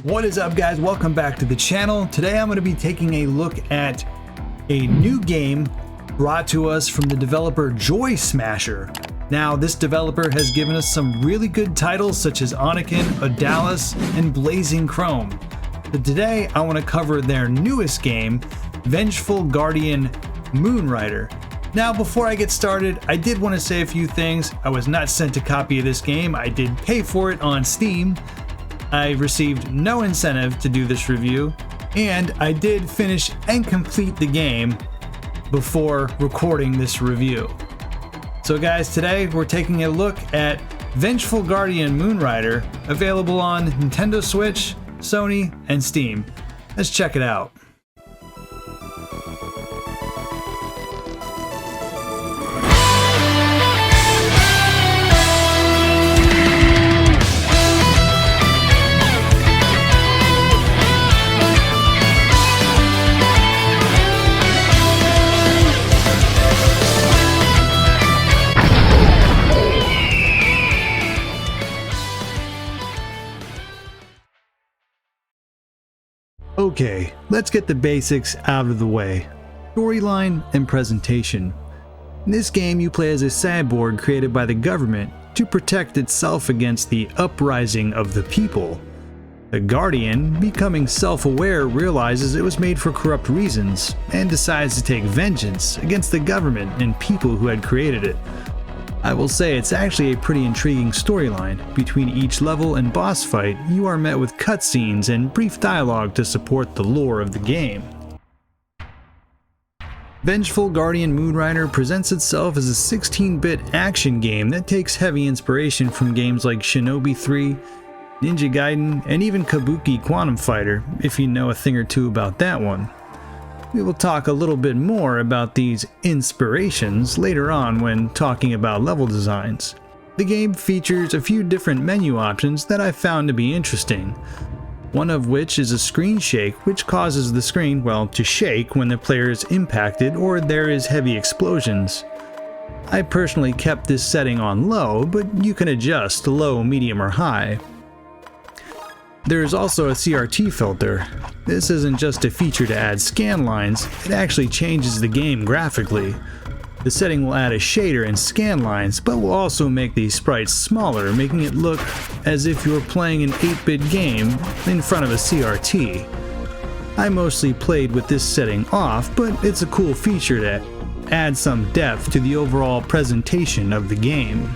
What is up, guys? Welcome back to the channel. Today I'm going to be taking a look at a new game brought to us from the developer Joy Smasher. Now, this developer has given us some really good titles such as Anakin, Odalis, and Blazing Chrome. But today I want to cover their newest game, Vengeful Guardian Moonrider. Now, before I get started, I did want to say a few things. I was not sent a copy of this game. I did pay for it on Steam. I received no incentive to do this review, and I did finish and complete the game before recording this review. So guys, today we're taking a look at Vengeful Guardian Moonrider, available on Nintendo Switch, Sony, and Steam. Let's check it out. Okay, let's get the basics out of the way. Storyline and presentation. In this game, you play as a cyborg created by the government to protect itself against the uprising of the people. The Guardian, becoming self-aware, realizes it was made for corrupt reasons and decides to take vengeance against the government and people who had created it. I will say it's actually a pretty intriguing storyline. Between each level and boss fight, you are met with cutscenes and brief dialogue to support the lore of the game. Vengeful Guardian Moonrider presents itself as a 16-bit action game that takes heavy inspiration from games like Shinobi 3, Ninja Gaiden, and even Kabuki Quantum Fighter, if you know a thing or two about that one. We will talk a little bit more about these inspirations later on when talking about level designs. The game features a few different menu options that I found to be interesting. One of which is a screen shake, which causes the screen, to shake when the player is impacted or there is heavy explosions. I personally kept this setting on low, but you can adjust to low, medium, or high. There is also a CRT filter. This isn't just a feature to add scan lines, it actually changes the game graphically. The setting will add a shader and scan lines, but will also make these sprites smaller, making it look as if you're playing an 8-bit game in front of a CRT. I mostly played with this setting off, but it's a cool feature to add some depth to the overall presentation of the game.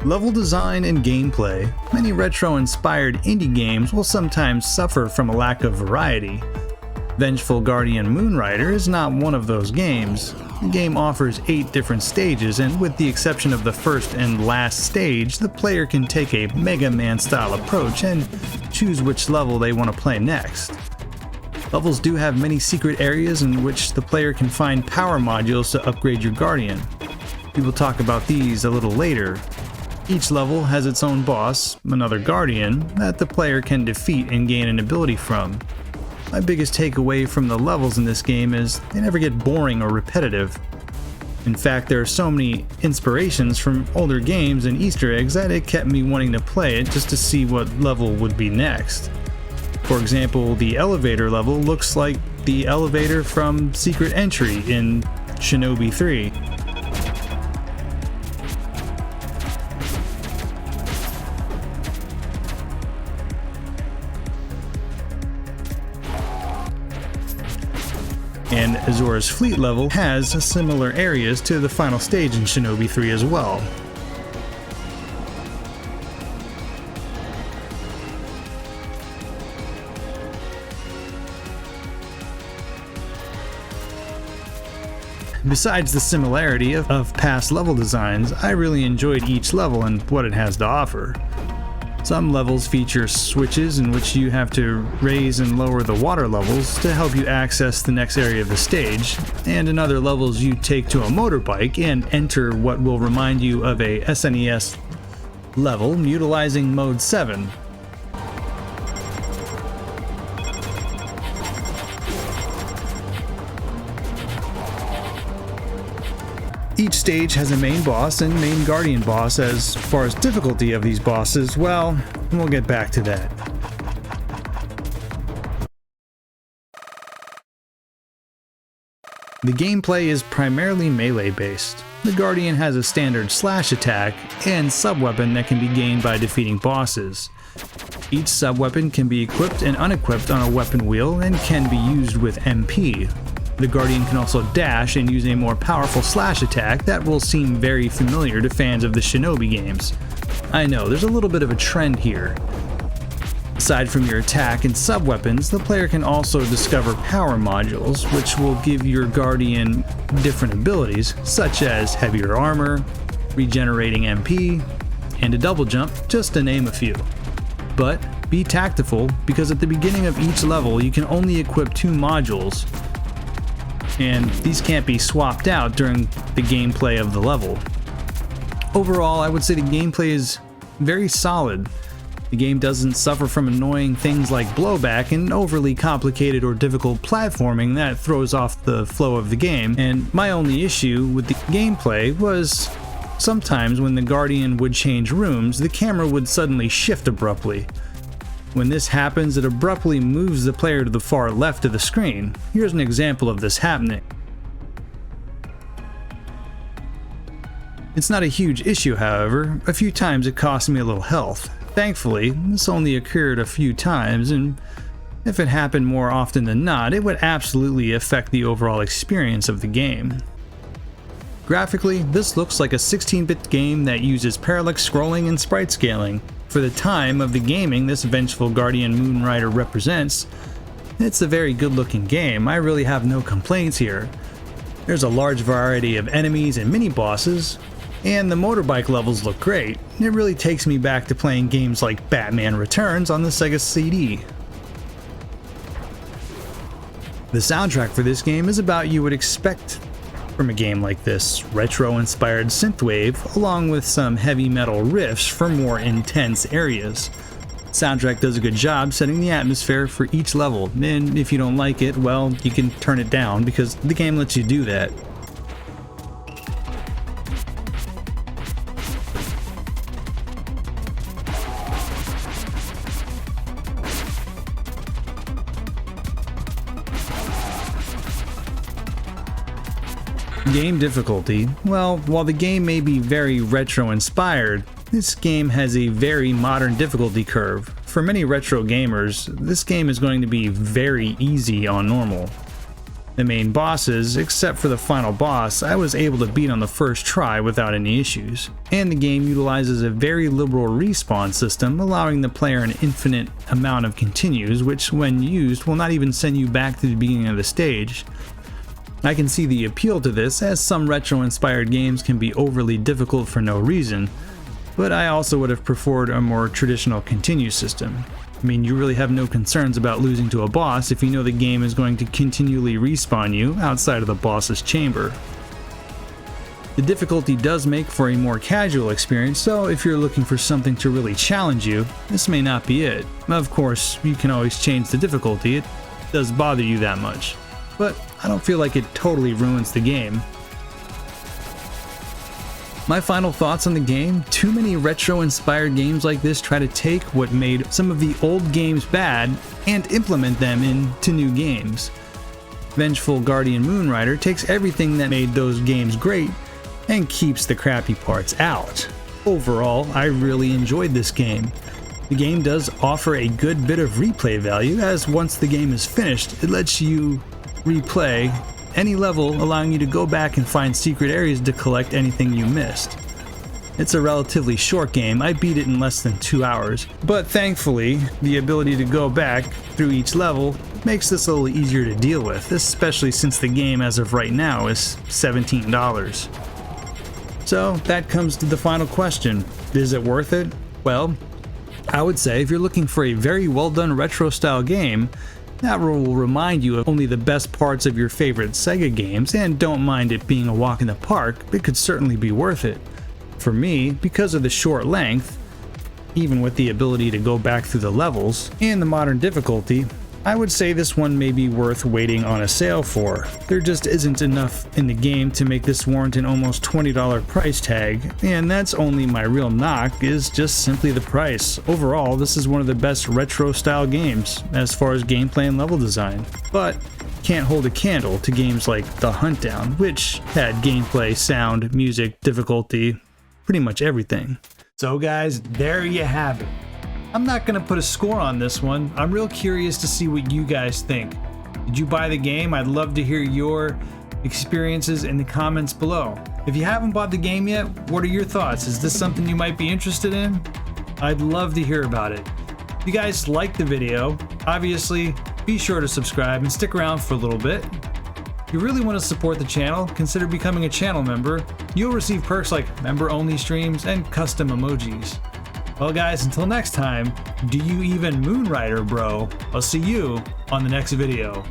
Level design and gameplay. Many retro-inspired indie games will sometimes suffer from a lack of variety. Vengeful Guardian Moonrider is not one of those games. The game offers 8 different stages, and with the exception of the first and last stage, the player can take a Mega Man style approach and choose which level they want to play next. Levels do have many secret areas in which the player can find power modules to upgrade your Guardian. We will talk about these a little later. Each level has its own boss, another Guardian, that the player can defeat and gain an ability from. My biggest takeaway from the levels in this game is they never get boring or repetitive. In fact, there are so many inspirations from older games and Easter eggs that it kept me wanting to play it just to see what level would be next. For example, the elevator level looks like the elevator from Secret Entry in Shinobi 3. And Azora's Fleet level has similar areas to the final stage in Shinobi 3 as well. Besides the similarity of past level designs, I really enjoyed each level and what it has to offer. Some levels feature switches in which you have to raise and lower the water levels to help you access the next area of the stage, and in other levels you take to a motorbike and enter what will remind you of a SNES level utilizing Mode 7. Each stage has a main boss and main guardian boss. As far as difficulty of these bosses, well, we'll get back to that. The gameplay is primarily melee based. The Guardian has a standard slash attack and sub-weapon that can be gained by defeating bosses. Each sub-weapon can be equipped and unequipped on a weapon wheel and can be used with MP. The Guardian can also dash and use a more powerful slash attack that will seem very familiar to fans of the Shinobi games. I know, there's a little bit of a trend here. Aside from your attack and sub-weapons, the player can also discover power modules, which will give your Guardian different abilities, such as heavier armor, regenerating MP, and a double jump, just to name a few. But be tactful, because at the beginning of each level you can only equip 2 modules, and these can't be swapped out during the gameplay of the level. Overall, I would say the gameplay is very solid. The game doesn't suffer from annoying things like blowback and overly complicated or difficult platforming that throws off the flow of the game, and my only issue with the gameplay was sometimes when the Guardian would change rooms, the camera would suddenly shift abruptly. When this happens, it abruptly moves the player to the far left of the screen. Here's an example of this happening. It's not a huge issue, however. A few times it cost me a little health. Thankfully, this only occurred a few times, and if it happened more often than not, it would absolutely affect the overall experience of the game. Graphically, this looks like a 16-bit game that uses parallax scrolling and sprite scaling. For the time of the gaming this Vengeful Guardian Moonrider represents, it's a very good-looking game. I really have no complaints here. There's a large variety of enemies and mini-bosses, and the motorbike levels look great. It really takes me back to playing games like Batman Returns on the Sega CD. The soundtrack for this game is about you would expect from a game like this: retro-inspired synthwave, along with some heavy metal riffs for more intense areas. Soundtrack does a good job setting the atmosphere for each level, and if you don't like it, well, you can turn it down because the game lets you do that. Game difficulty. Well, while the game may be very retro-inspired, this game has a very modern difficulty curve. For many retro gamers, this game is going to be very easy on normal. The main bosses, except for the final boss, I was able to beat on the first try without any issues. And the game utilizes a very liberal respawn system, allowing the player an infinite amount of continues, which when used will not even send you back to the beginning of the stage. I can see the appeal to this, as some retro-inspired games can be overly difficult for no reason, but I also would have preferred a more traditional continue system. I mean, you really have no concerns about losing to a boss if you know the game is going to continually respawn you outside of the boss's chamber. The difficulty does make for a more casual experience, so if you're looking for something to really challenge you, this may not be it. Of course, you can always change the difficulty, it does bother you that much, but I don't feel like it totally ruins the game. My final thoughts on the game: too many retro-inspired games like this try to take what made some of the old games bad and implement them into new games. Vengeful Guardian Moonrider takes everything that made those games great and keeps the crappy parts out. Overall, I really enjoyed this game. The game does offer a good bit of replay value, as once the game is finished, it lets you replay any level, allowing you to go back and find secret areas to collect anything you missed. It's a relatively short game. I beat it in less than 2 hours, but thankfully the ability to go back through each level makes this a little easier to deal with, especially since the game as of right now is $17. So that comes to the final question: is it worth it? Well, I would say if you're looking for a very well done retro style game that will remind you of only the best parts of your favorite Sega games and don't mind it being a walk in the park, it could certainly be worth it. For me, because of the short length, even with the ability to go back through the levels, and the modern difficulty, I would say this one may be worth waiting on a sale for. There just isn't enough in the game to make this warrant an almost $20 price tag, and that's only my real knock, is just simply the price. Overall, this is one of the best retro style games as far as gameplay and level design, but can't hold a candle to games like The Huntdown, which had gameplay, sound, music, difficulty, pretty much everything. So guys, there you have it. I'm not gonna put a score on this one. I'm real curious to see what you guys think. Did you buy the game? I'd love to hear your experiences in the comments below. If you haven't bought the game yet, what are your thoughts? Is this something you might be interested in? I'd love to hear about it. If you guys liked the video, obviously, be sure to subscribe and stick around for a little bit. If you really want to support the channel, consider becoming a channel member. You'll receive perks like member-only streams and custom emojis. Well guys, until next time, do you even Moonrider, bro? I'll see you on the next video.